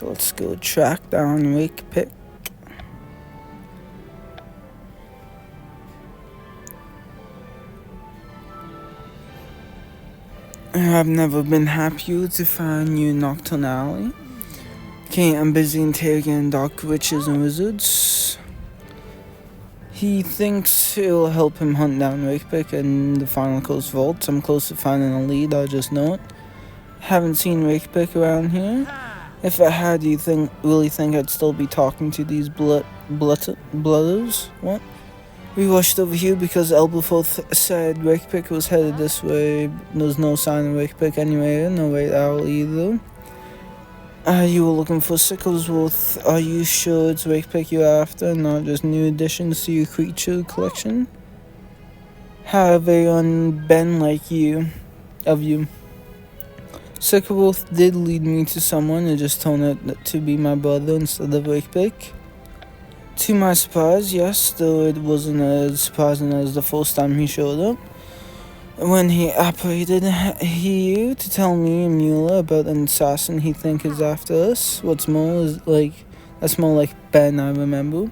Let's go track down Rakepick. I've never been happier to find you, Nocturne Alley. Okay, I'm busy interrogating dark witches and wizards. He thinks it'll help him hunt down Rakepick and the Final Coast Vault. I'm close to finding a lead, I just know it. Haven't seen Rakepick around here. If I had, do you really think I'd still be talking to these blooders? What? We rushed over here because Elberforth said Rakepick was headed this way. There's no sign of Rakepick anywhere, no White Owl either. You were looking for Sicklesworth. Are you sure it's Rakepick you're after, not just new additions to your creature collection? How very unben like you, of you. Sicklesworth did lead me to someone who just told it to be my brother instead of Rakepick. To my surprise, yes, though it wasn't as surprising as the first time he showed up. When he operated here to tell me and Mueller about an assassin he thinks is after us. What's more that's more like Ben I remember.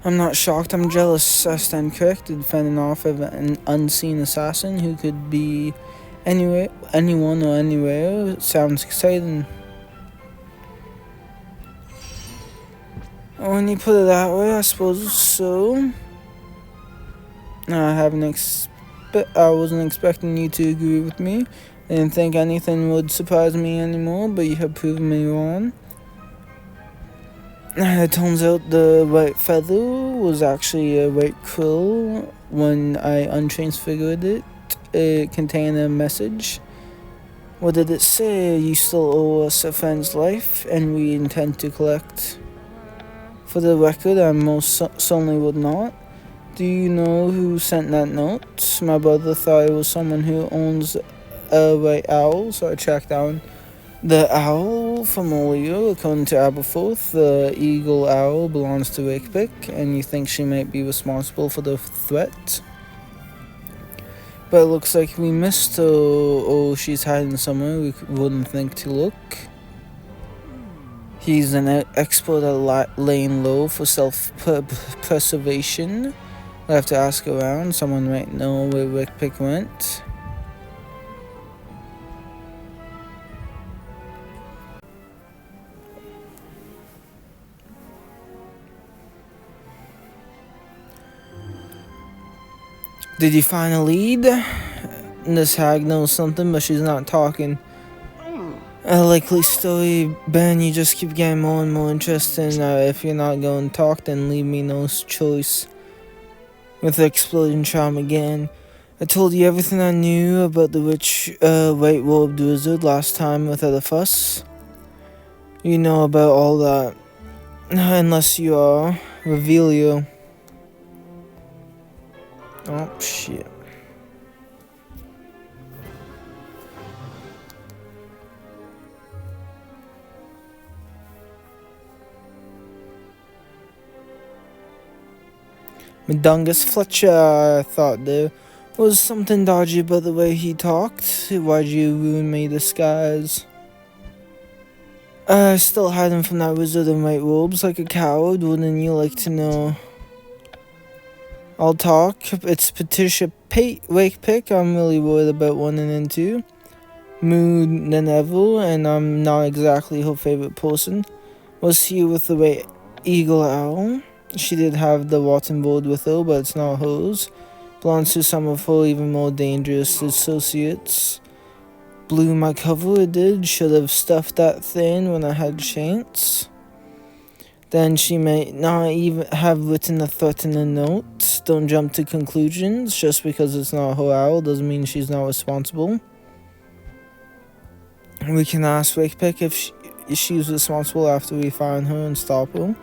I'm not shocked, I'm jealous. I stand corrected, fending off of an unseen assassin who could be anyone or anywhere. It sounds exciting. When you put it that way, I suppose so. I wasn't expecting you to agree with me. I didn't think anything would surprise me anymore, but you have proven me wrong. It turns out the white feather was actually a white quill. When I untransfigured it, it contained a message. What did it say? You still owe us a friend's life, and we intend to collect. For the record, I most certainly would not. Do you know who sent that note? My brother thought it was someone who owns a white owl, so I tracked down the owl from earlier. According to Aberforth, the eagle owl belongs to Rakepick, and you think she might be responsible for the threat. But it looks like we missed her, or she's hiding somewhere we wouldn't think to look. He's an expert at laying low for self-preservation. I'll have to ask around. Someone might know where Rakepick went. Did you find a lead? This hag knows something, but she's not talking. A likely story, Ben. You just keep getting more and more interesting. If you're not going to talk, then leave me no choice. With the exploding charm again. I told you everything I knew about the rich, white-robed wizard last time without a fuss. You know about all that. Unless you are. Reveal you. Oh, shit. Mundungus Fletcher, I thought there was something dodgy about the way he talked. Why'd you ruin my disguise? Still hiding from that wizard in white robes like a coward, wouldn't you like to know? I'll talk. It's Patricia Rakepick I'm really worried about running into. Mood than ever, and I'm not exactly her favorite person. Was here with the white eagle owl. She did have the rotten board with her, but it's not hers. Belongs to some of her even more dangerous associates. Blew my cover, it did. Should have stuffed that thing when I had a chance. Then she might not even have written a threatening note. Don't jump to conclusions. Just because it's not her owl doesn't mean she's not responsible. We can ask Rakepick if she's responsible after we find her and stop her.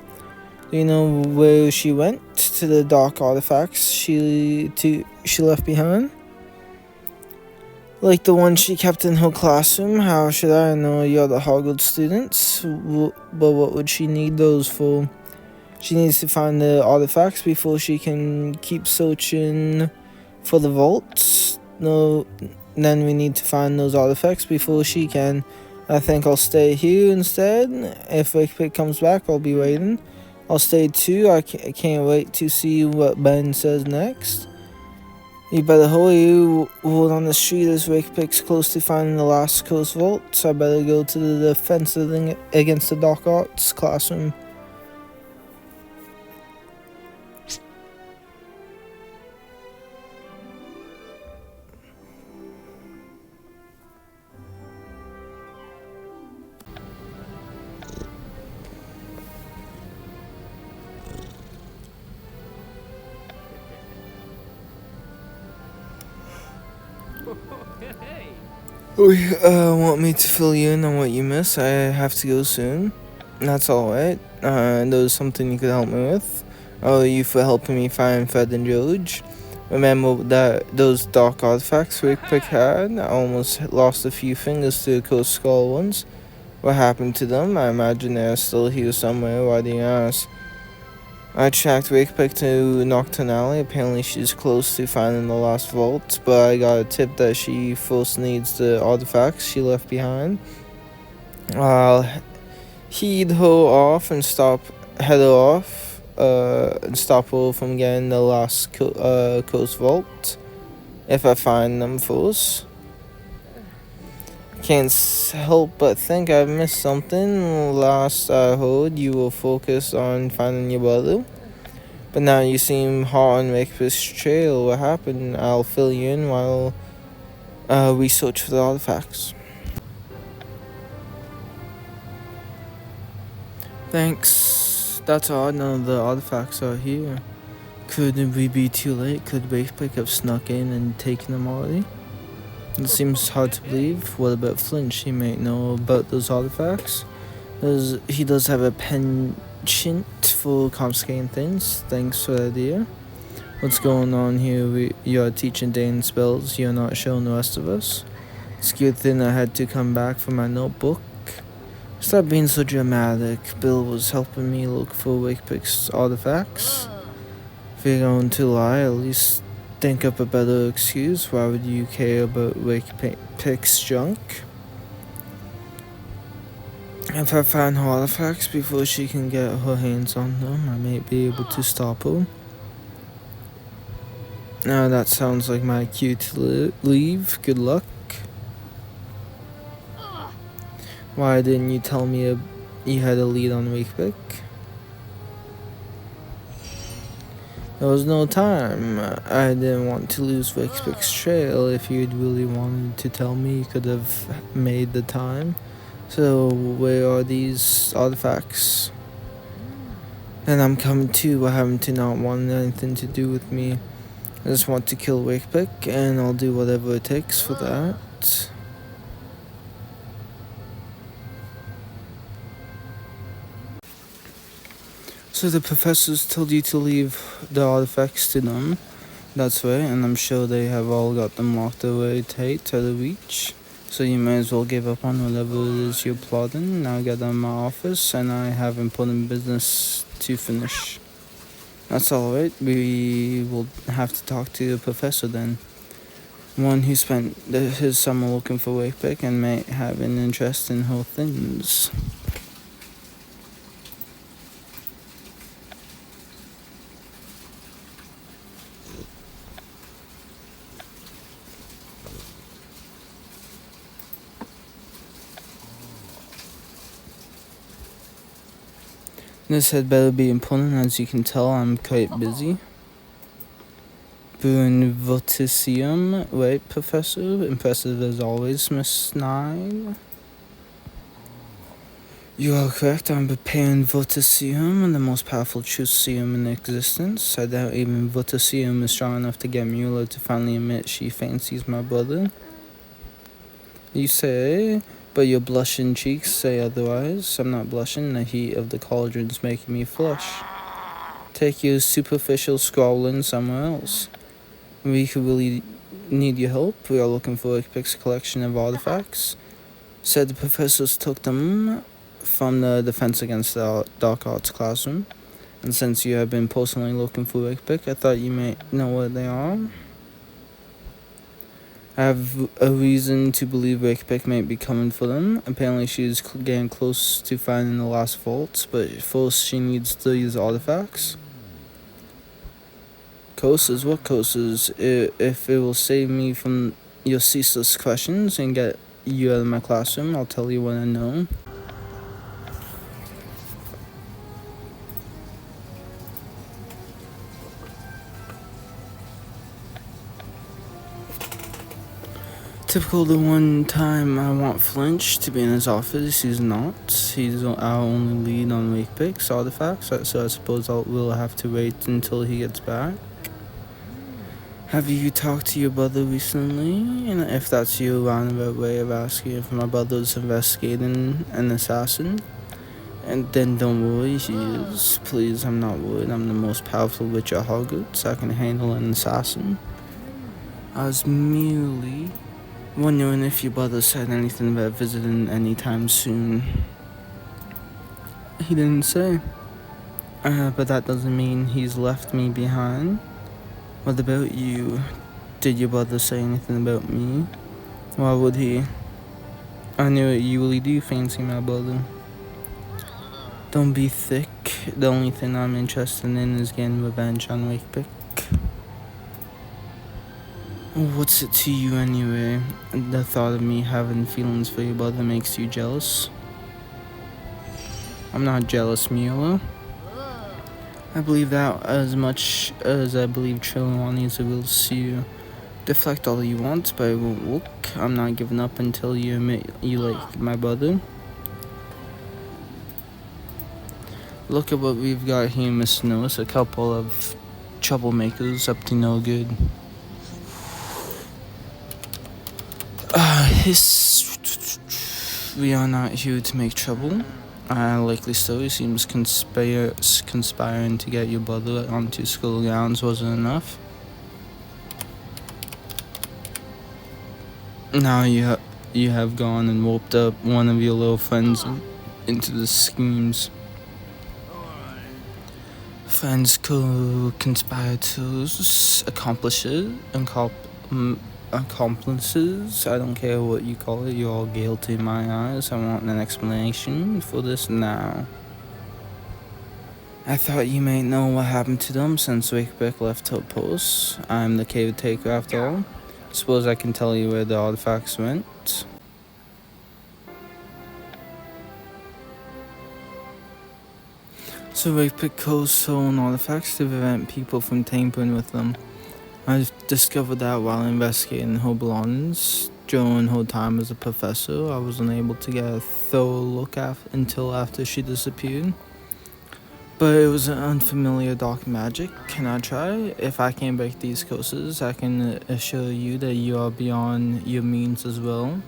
Do you know where she went? To the dark artifacts she left behind? Like the one she kept in her classroom? How should I know? You're the Hogwarts students. But what would she need those for? She needs to find the artifacts before she can keep searching for the vaults. No, then we need to find those artifacts before she can I think I'll stay here instead. If Rakepick comes back, I'll be waiting. I'll stay too. I can't wait to see what Ben says next. You better hurry. Word on the street as Rakepick's close to finding the last coast vault, so I better go to the defense against the dark arts classroom. Want me to fill you in on what you missed? I have to go soon. That's alright. There was something you could help me with. Oh, you for helping me find Fred and George. Remember that those dark artifacts Rakepick had? I almost lost a few fingers to the Coast Skull ones. What happened to them? I imagine they're still here somewhere. Why do you ask? I tracked Rakepick to Nocturne Alley. Apparently she's close to finding the lost vault, but I got a tip that she first needs the artifacts she left behind. I'll head her off and head her off, and stop her from getting the lost coast vault, if I find them first. Can't help but think I've missed something. Last I heard, you were focused on finding your brother. But now you seem hot on Rakepick's trail. What happened? I'll fill you in while we search for the artifacts. Thanks. That's odd. None of the artifacts are here. Could we be too late? Could Rakepick have snuck in and taken them already? It seems hard to believe. What about Flinch? He might know about those artifacts. He does have a penchant for confiscating things. Thanks for the idea. What's going on here? You're teaching Dane spells. You're not showing the rest of us. It's a good thing I had to come back for my notebook. Stop being so dramatic. Bill was helping me look for Rakepick's artifacts. If you're going to lie, at least think up a better excuse. Why would you care about Rakepick's junk? If I find her artifacts before she can get her hands on them, I may be able to stop her. Now that sounds like my cue to leave. Good luck. Why didn't you tell me you had a lead on Rakepick? There was no time. I didn't want to lose Rakepick's trail. If you'd really wanted to tell me, you could have made the time. So, where are these artifacts? And I'm coming too. I happen to not want anything to do with me. I just want to kill Rakepick, and I'll do whatever it takes for that. So the professors told you to leave the artifacts to them. That's right, and I'm sure they have all got them locked away tight out of reach. So you may as well give up on whatever it is you're plotting. Now get out of my office, and I have important business to finish. That's alright, we will have to talk to the professor then. One who spent his summer looking for Rakepick and may have an interest in her things. This had better be important. As you can tell, I'm quite busy. Buenvoticium, right, Professor? Impressive as always, Miss Nine. You are correct. I'm preparing Voticium, the most powerful truth serum in existence. I doubt even Voticium is strong enough to get Mueller to finally admit she fancies my brother. You say, but your blushing cheeks say otherwise. I'm not blushing. The heat of the cauldron's making me flush. Take your superficial scrawling somewhere else. We could really need your help. We are looking for Rakepick's collection of artifacts. Said the professors took them from the Defense Against the Dark Arts classroom. And since you have been personally looking for Rakepick, I thought you may know where they are. I have a reason to believe Rakepick might be coming for them. Apparently she's getting close to finding the last vaults, but first she needs these artifacts. Coasters, what coasters? If it will save me from your ceaseless questions and get you out of my classroom, I'll tell you what I know. Typical the one time I want Flinch to be in his office, he's not. He's our only lead on Rakepick's artifacts, so I suppose we'll have to wait until he gets back. Have you talked to your brother recently? And if that's your roundabout way of asking if my brother's investigating an assassin, and then don't worry, he is. Please, I'm not worried. I'm the most powerful witch at Hogwarts. I can handle an assassin. I was merely wondering if your brother said anything about visiting anytime soon. He didn't say. But that doesn't mean he's left me behind. What about you? Did your brother say anything about me? Why would he? I knew it. You really do fancy my brother. Don't be thick. The only thing I'm interested in is getting revenge on Rakepick. What's it to you anyway? The thought of me having feelings for your brother makes you jealous? I'm not jealous, Miola. I believe that as much as I believe Trelawney's will see you. Deflect all you want, but it won't work. I'm not giving up until you admit you like my brother. Look at what we've got here, Miss Nose. A couple of troublemakers up to no good. We are not here to make trouble. Likely so. He seems conspiring to get your brother onto school grounds wasn't enough. Now you have gone and roped up one of your little friends into the schemes. Friends, conspirators, accomplices, I don't care what you call it, you're all guilty in my eyes. I want an explanation for this now. I thought you might know what happened to them since Rakepick left her post. I'm the caretaker after all. Suppose I can tell you where the artifacts went. So Rakepick codes stolen artifacts to prevent people from tampering with them. I've discovered that while investigating her belongings. During her time as a professor, I was unable to get a thorough look until after she disappeared. But it was an unfamiliar dark magic. Can I try? If I can break these curses, I can assure you that you are beyond your means as well.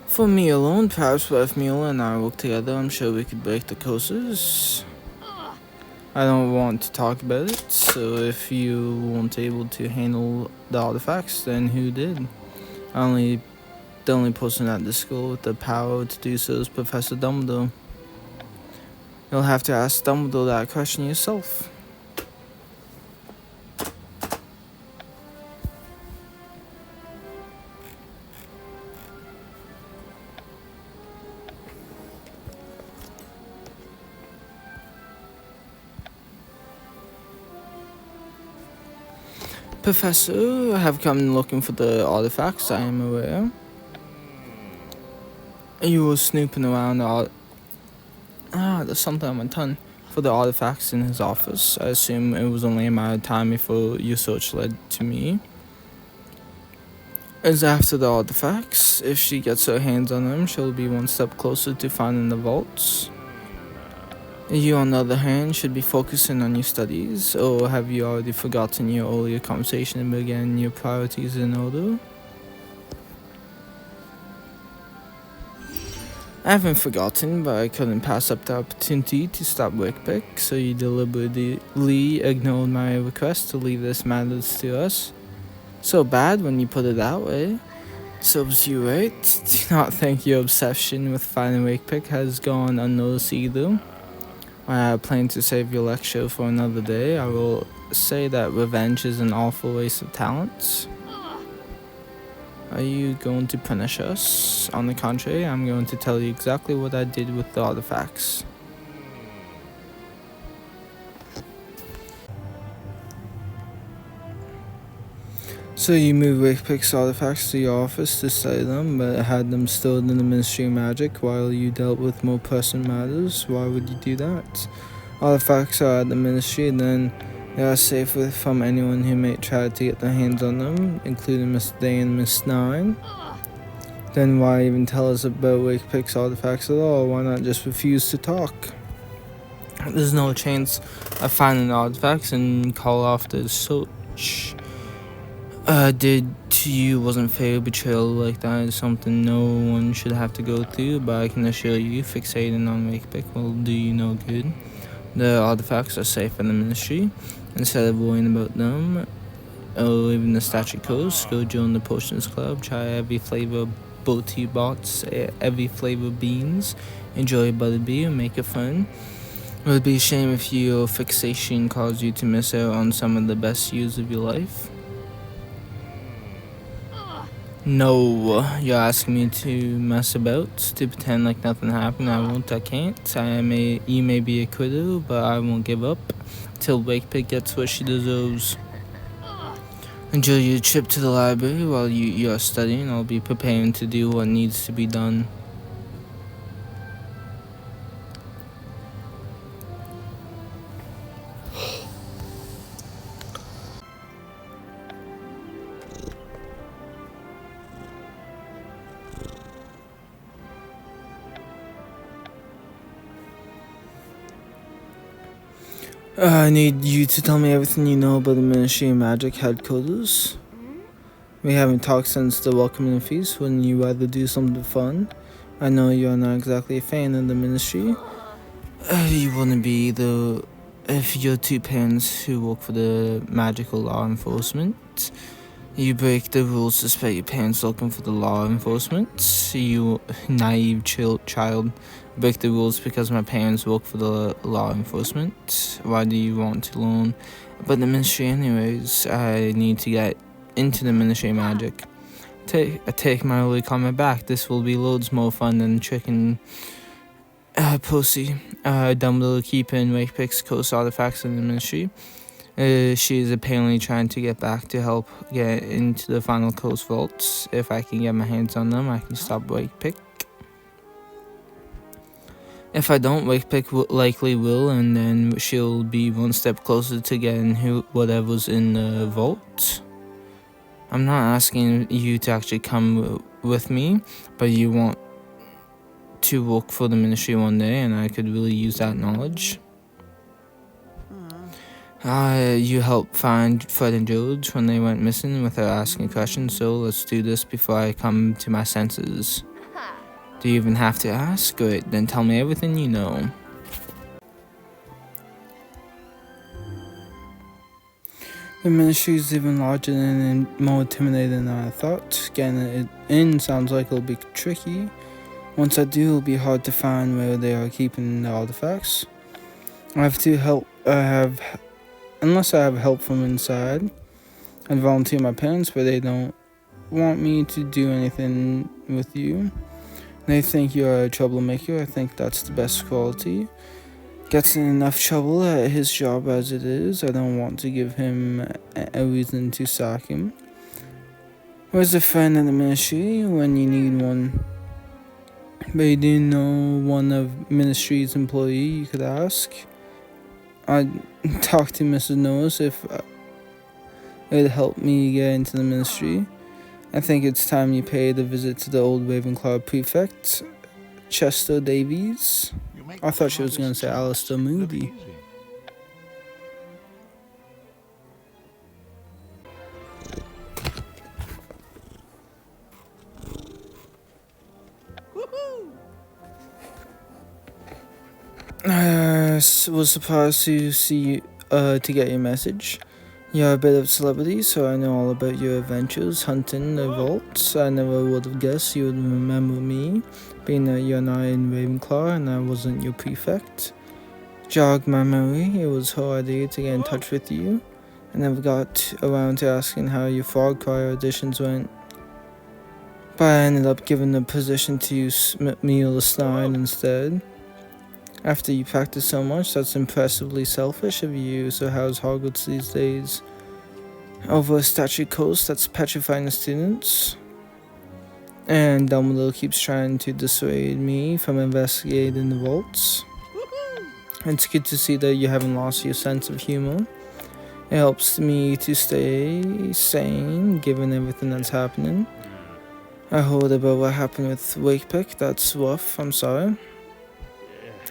For me alone, perhaps if Mila and I work together, I'm sure we could break the curses. I don't want to talk about it, so if you weren't able to handle the artifacts, then who did? The only person at the school with the power to do so is Professor Dumbledore. You'll have to ask Dumbledore that question yourself. Professor, I have come looking for the artifacts, I am aware. You were snooping around there's something on my tongue. For the artifacts in his office. I assume it was only a matter of time before your search led to me. As after the artifacts, if she gets her hands on them, she'll be one step closer to finding the vaults. You, on the other hand, should be focusing on your studies, or have you already forgotten your earlier conversation and began your priorities in order? I haven't forgotten, but I couldn't pass up the opportunity to stop Rakepick, so you deliberately ignored my request to leave this matters to us. So bad when you put it that way. Serves you right. Do not think your obsession with finding Rakepick has gone unnoticed either. I plan to save your lecture for another day. I will say that revenge is an awful waste of talent? Are you going to punish us? On the contrary, I'm going to tell you exactly what I did with the artifacts. So you moved Rakepick's artifacts to your office to study them, but had them stored in the Ministry of Magic while you dealt with more pressing matters. Why would you do that? Artifacts are at the Ministry, then they are safe from anyone who may try to get their hands on them, including Miss Day and Miss Nine. Then why even tell us about Rakepick's artifacts at all? Why not just refuse to talk? There's no chance of finding the artifacts and call off the search. Did to you wasn't fair. Betrayal like that is something no one should have to go through, but I can assure you fixating on Rakepick will do you no good. The artifacts are safe in the Ministry. Instead of worrying about them or even the statue codes, go join the Potions Club, try every flavor of Boaty Bots, every flavor of beans, enjoy Butterbeer and make it fun. It would be a shame if your fixation caused you to miss out on some of the best years of your life. No, you're asking me to mess about, to pretend like nothing happened. I won't, I can't. You may be a quitter, but I won't give up till Rakepick gets what she deserves. Enjoy your trip to the library while you are studying. I'll be preparing to do what needs to be done. I need you to tell me everything you know about the Ministry of Magic headquarters. We haven't talked since the welcoming feast. Wouldn't you rather do something fun? I know you're not exactly a fan of the Ministry. You wouldn't be either if your two parents who work for the magical law enforcement. You break the rules despite your parents looking for the law enforcement. You naive child. Break the rules because my parents work for the law enforcement. Why do you want to learn about the Ministry anyways? I need to get into the Ministry of Magic. Take my early comment back. This will be loads more fun than tricking Pussy. Dumbledore keeping Rakepick's coast artifacts in the Ministry. She is apparently trying to get back to help get into the final coast vaults. If I can get my hands on them, I can stop Rakepick. If I don't, Rakepick likely will, and then she'll be one step closer to getting whatever's in the vault. I'm not asking you to actually come with me, but you want to work for the Ministry one day, and I could really use that knowledge. You helped find Fred and George when they went missing without asking questions, so let's do this before I come to my senses. Do you even have to ask? Good, then tell me everything you know. The Ministry is even larger and more intimidating than I thought. Getting it in sounds like it'll be tricky. Once I do, it'll be hard to find where they are keeping the artifacts. Unless I have help from inside. I'd volunteer my parents, but they don't want me to do anything with you. They think you're a troublemaker. I think that's the best quality. Gets in enough trouble at his job as it is. I don't want to give him a reason to sack him. Where's a friend in the Ministry when you need one? But you do know one of Ministry's employee you could ask. I'd talk to Mrs. Norris if it'd help me get into the Ministry. I think it's time you paid a visit to the old Ravenclaw prefect, Chester Davies. I thought she was going to say Alistair Moody. I was surprised to get your message. You're a bit of a celebrity, so I know all about your adventures hunting the vaults. I never would have guessed you would remember me, being that you're not in Ravenclaw and I wasn't your prefect. Jogged my memory, it was her idea to get in touch with you. I never got around to asking how your Far Cry auditions went, but I ended up giving the position to you, Meal Stein, instead. After you practice so much, that's impressively selfish of you. So how's Hogwarts these days? Over a statue coast that's petrifying the students? And Dumbledore keeps trying to dissuade me from investigating the vaults. It's good to see that you haven't lost your sense of humor. It helps me to stay sane given everything that's happening. I heard about what happened with Rakepick. That's rough, I'm sorry.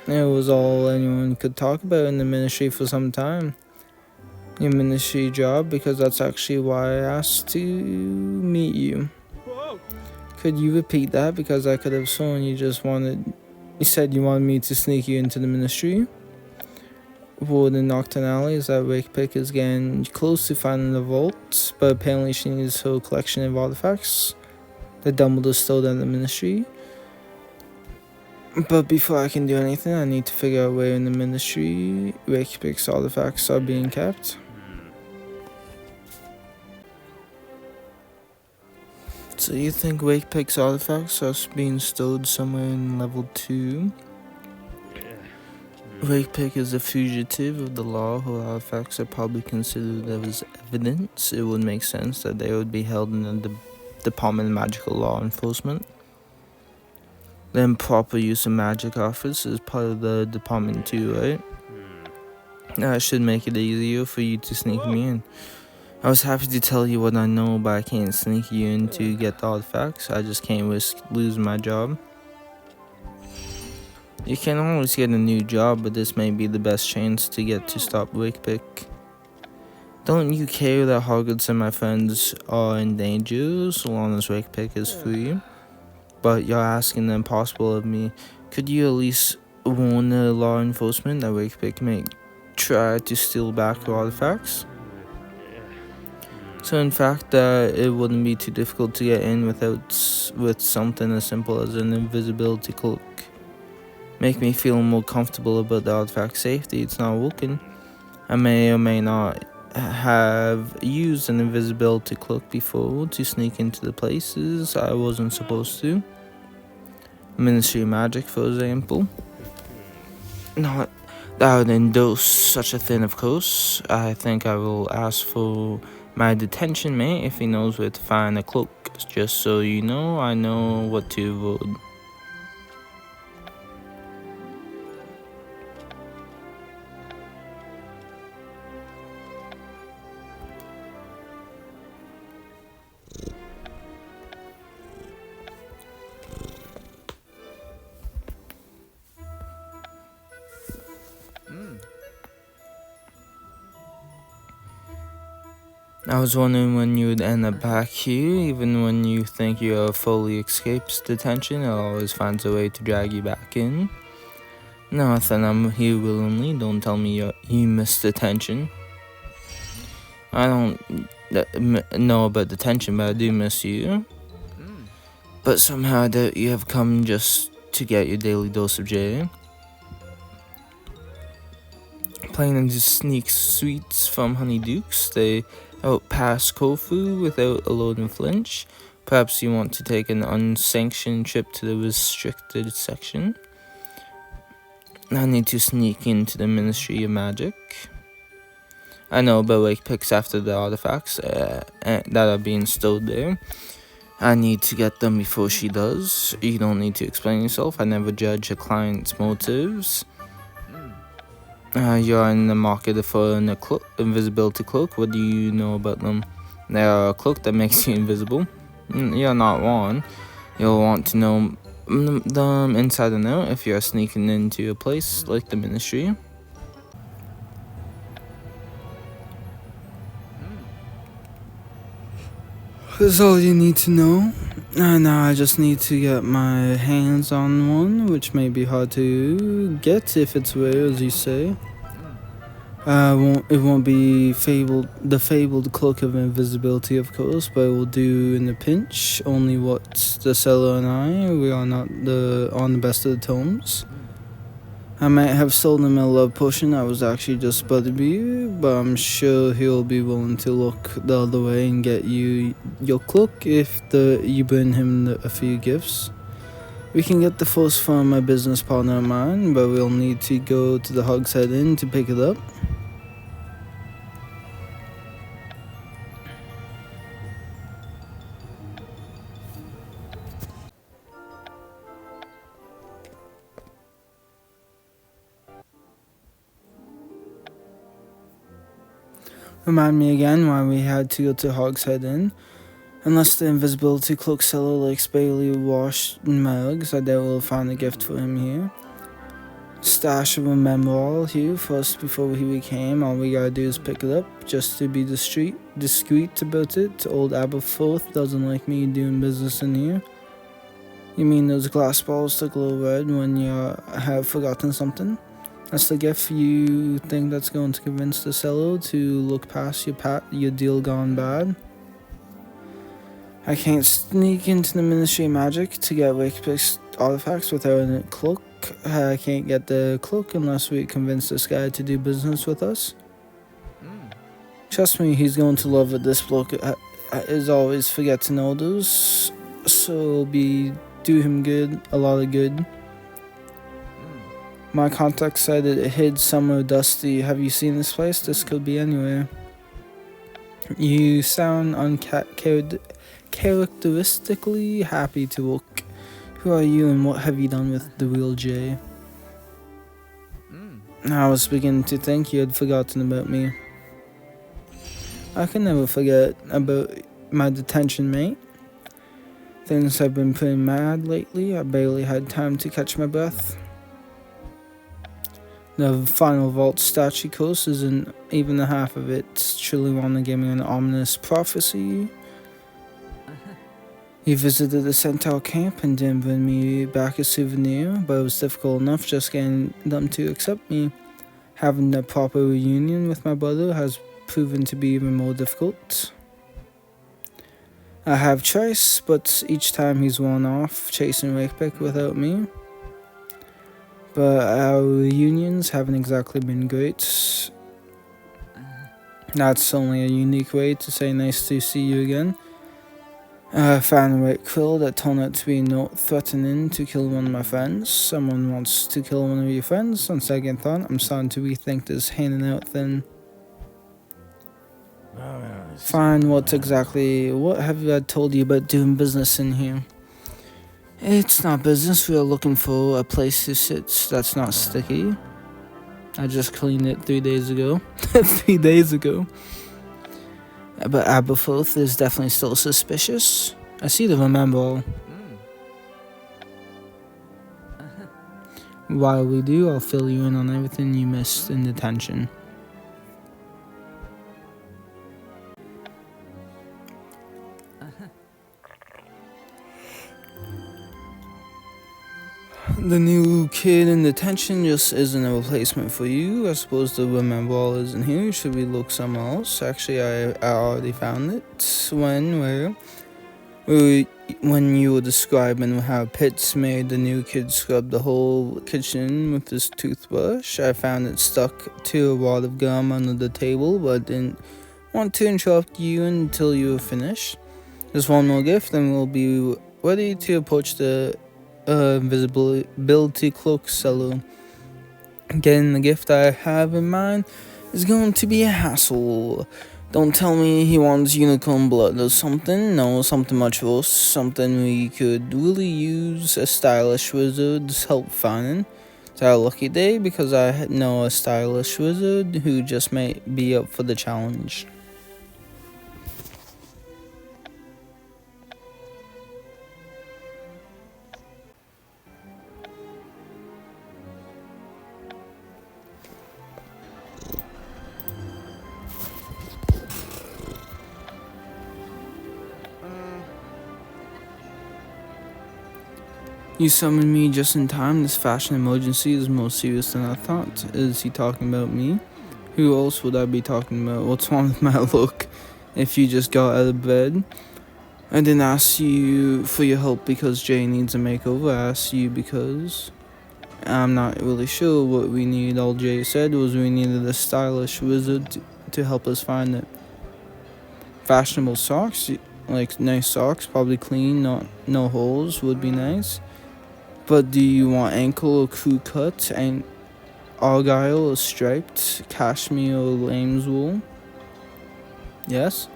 It was all anyone could talk about in the ministry for some time. Your ministry job, because that's actually why I asked to meet you. Could you repeat that? Because I could have sworn you said you wanted me to sneak you into the ministry. Word in Nocturnally is that Rakepick is getting close to finding the vault, but apparently she needs her collection of artifacts that Dumbledore stole at the ministry. But before I can do anything, I need to figure out where in the ministry Rakepick's artifacts are being kept. So you think Rakepick's artifacts are being stored somewhere in level 2? Rakepick is a fugitive of the law. Her artifacts are probably considered as evidence. It would make sense that they would be held in the Department of Magical Law Enforcement. The improper use of magic office is part of the department too, right? That should make it easier for you to sneak me in. I was happy to tell you what I know, but I can't sneak you in to get the artifacts. I just can't risk losing my job. You can always get a new job, but this may be the best chance to get to stop Rakepick. Don't you care that Hogwarts and my friends are in danger so long as Rakepick is free? But you're asking the impossible of me. Could you at least warn the law enforcement that Rakepick may try to steal back her artifacts? So in fact, it wouldn't be too difficult to get in with something as simple as an invisibility cloak. Make me feel more comfortable about the artifact safety. It's not working. I may or may not have used an invisibility cloak before to sneak into the places I wasn't supposed to. Ministry of Magic, for example. Not that I would endorse such a thing, of course. I think I will ask for my detention mate if he knows where to find a cloak. Just so you know, I know what to avoid. I was wondering when you would end up back here. Even when you think you have fully escaped detention, it always finds a way to drag you back in. Now that I'm here willingly, don't tell me you missed detention. I don't know about detention, but I do miss you. But somehow I doubt you have come just to get your daily dose of joy. Planning to sneak sweets from Honeydukes, they outpass Kofu without a loading flinch. Perhaps you want to take an unsanctioned trip to the restricted section. I need to sneak into the Ministry of Magic. I know about Rakepicks after the artifacts that are being stored there. I need to get them before she does. You don't need to explain yourself. I never judge a client's motives. You're in the market for an invisibility cloak. What do you know about them? They are a cloak that makes you invisible. You're not one. You'll want to know them inside and out if you're sneaking into a place like the Ministry. That's all you need to know. Now I just need to get my hands on one, which may be hard to get if it's rare, as you say. It won't be the fabled cloak of invisibility, of course, but it will do in a pinch. Only what the seller and we are not on the best of the terms. I might have sold him a love potion that was actually just about to be, but I'm sure he'll be willing to look the other way and get you your cloak if you bring him a few gifts. We can get the first from a business partner of mine, but we'll need to go to the Hogshead Inn to pick it up. Remind me again why we had to go to Hogshead Inn. Unless the invisibility cloak seller likes barely washed mugs, I doubt we'll find a gift for him here. Stash of a memoir here first before we came. All we gotta do is pick it up, just to be discreet about it. Old Aberforth doesn't like me doing business in here. You mean those glass balls that glow red when you have forgotten something? That's the gift you think that's going to convince the seller to look past your deal gone bad? I can't sneak into the Ministry of Magic to get Rakepick's artifacts without a cloak. I can't get the cloak unless we convince this guy to do business with us. Trust me, he's going to love it. This bloke is always forgetting orders, so it'll do him good, a lot of good. My contact said it hid somewhere dusty. Have you seen this place? This could be anywhere. You sound uncharacteristically happy to look. Who are you and what have you done with the real J? I was beginning to think you had forgotten about me. I can never forget about my detention, mate. Things have been pretty mad lately. I barely had time to catch my breath. The final vault statue course isn't even the half of it. Truly want to give me an ominous prophecy. You visited the Centaur camp and didn't bring me back a souvenir, but it was difficult enough just getting them to accept me. Having a proper reunion with my brother has proven to be even more difficult. I have Trice, but each time he's worn off chasing Rakepick without me. But our reunions haven't exactly been great. That's only a unique way to say nice to see you again. I found a red quill that turned out to be not threatening to kill one of my friends. Someone wants to kill one of your friends. On second thought, I'm starting to rethink this handing out thing. Fine, what have I told you about doing business in here? It's not business, we are looking for a place to sit that's not sticky. I just cleaned it 3 days ago. 3 days ago. But Aberforth is definitely still suspicious. I see the remember. While we do, I'll fill you in on everything you missed in detention. The new kid in detention just isn't a replacement for you. I suppose the remember all isn't here. Should we look somewhere else? Actually, I already found it. When you were describing how Pitts made the new kid scrub the whole kitchen with his toothbrush, I found it stuck to a wad of gum under the table, but didn't want to interrupt you until you were finished. Just one more gift, and we'll be ready to approach the invisibility cloak seller. Getting the gift I have in mind is going to be a hassle. Don't tell me he wants unicorn blood or something. No, something much worse. Something we could really use a stylish wizard's help finding. It's our lucky day because I know a stylish wizard who just may be up for the challenge. You summoned me just in time. This fashion emergency is more serious than I thought. Is he talking about me? Who else would I be talking about? What's wrong with my look? If you just got out of bed. I didn't ask you for your help because Jay needs a makeover. I asked you because... I'm not really sure what we need. All Jay said was we needed a stylish wizard to help us find it. Fashionable socks, like nice socks, probably clean, not no holes, would be nice. But do you want ankle or crew cut, and argyle or striped, cashmere or lamb's wool? Yes.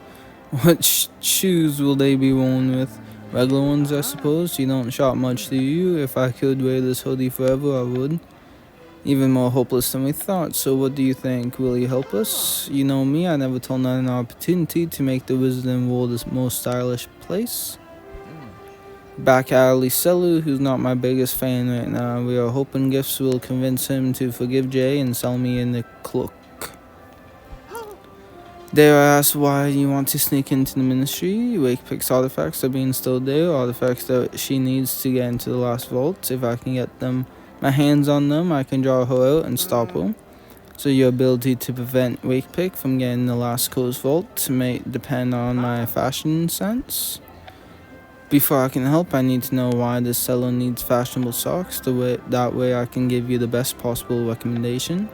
What shoes will they be worn with? Regular ones, I suppose. You don't shop much, do you? If I could wear this hoodie forever, I would. Even more hopeless than we thought. So what do you think? Will you help us? You know me, I never told an opportunity to make the Wizarding World the most stylish place. Back alley seller, who's not my biggest fan right now. We are hoping gifts will convince him to forgive Jay and sell me in the cloak. Dare I ask why you want to sneak into the ministry? Rakepick's artifacts are being stored there, artifacts that she needs to get into the last vault. If I can get my hands on them, I can draw her out and stop her. So your ability to prevent Rakepick from getting the last closed vault may depend on my fashion sense. Before I can help, I need to know why this seller needs fashionable socks. That way I can give you the best possible recommendation.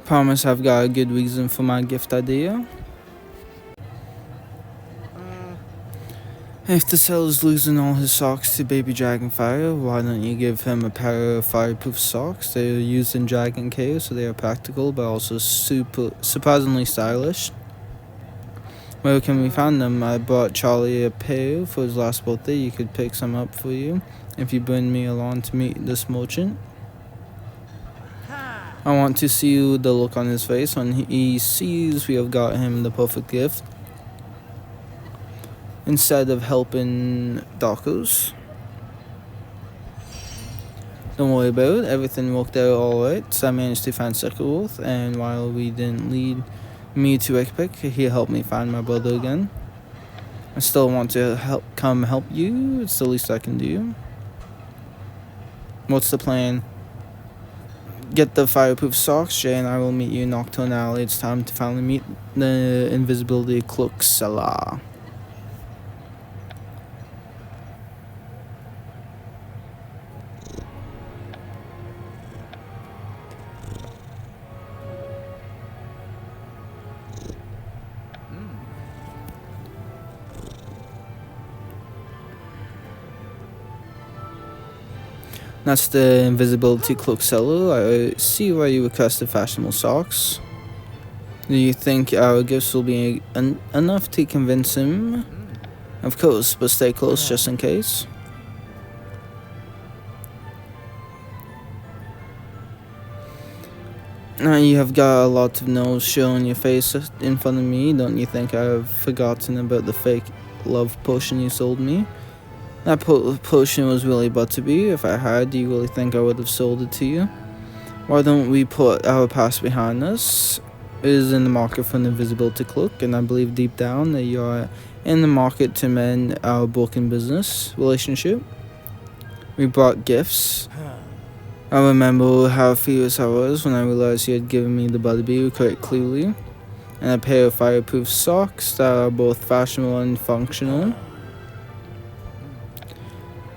Promise I've got a good reason for my gift idea. If the seller's losing all his socks to Baby Dragonfire, why don't you give him a pair of fireproof socks? They are used in Dragon Cave, so they are practical but also surprisingly stylish. Where can we find them? I bought Charlie a pair for his last birthday. You could pick some up for you if you bring me along to meet this merchant. I want to see the look on his face when he sees we have got him the perfect gift. Instead of helping Darkos. Don't worry about it, everything worked out alright. So I managed to find Circleworth, and while we didn't lead me to Rakepick, he helped me find my brother again. I still want to help you, it's the least I can do. What's the plan? Get the fireproof socks, Jay and I will meet you in Nocturne Alley. It's time to finally meet the invisibility cloak seller. That's the invisibility cloak seller. I see why you requested fashionable socks. Do you think our gifts will be enough to convince him? Of course, but stay close just in case. Now you have got a lot of nose show on your face in front of me. Don't you think I've forgotten about the fake love potion you sold me? That potion was really butterby. If I had, do you really think I would have sold it to you? Why don't we put our past behind us? It is in the market for an invisibility cloak, and I believe deep down that you are in the market to mend our broken business relationship. We brought gifts. I remember how furious I was when I realized you had given me the butterby quite clearly, and a pair of fireproof socks that are both fashionable and functional.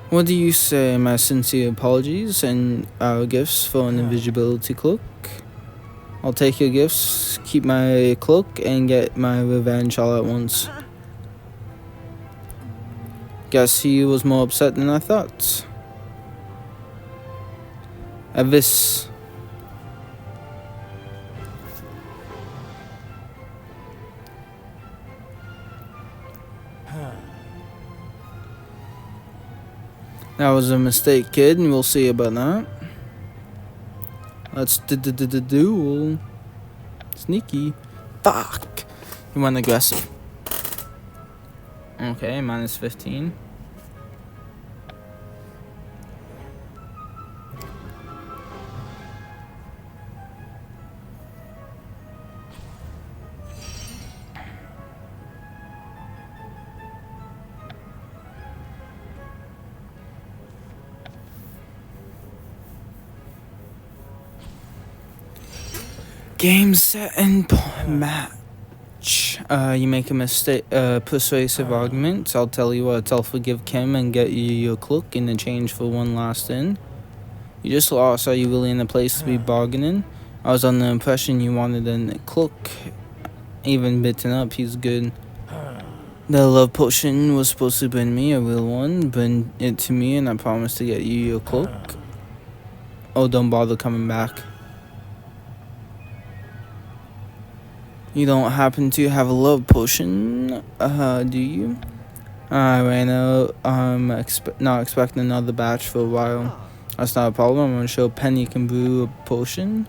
What do you say? My sincere apologies and our gifts for an invisibility cloak. I'll take your gifts, keep my cloak, and get my revenge all at once. Guess he was more upset than I thought. Avis. That was a mistake, kid, and we'll see about that. Let's duel. Sneaky. Fuck. He went aggressive. Okay, minus 15. Game set and map. You make a mistake, persuasive argument. I'll tell you what, I'll forgive Kim and get you your cloak in exchange for one last in. You just lost. Are you really in a place to be bargaining? I was under the impression you wanted a cloak. Even bitten up, he's good. The love potion was supposed to bring me a real one. Bring it to me and I promise to get you your cloak. Oh, don't bother coming back. You don't happen to have a love potion, do you? I ran out. I'm not expecting another batch for a while. That's not a problem. I'm gonna show Penny can brew a potion.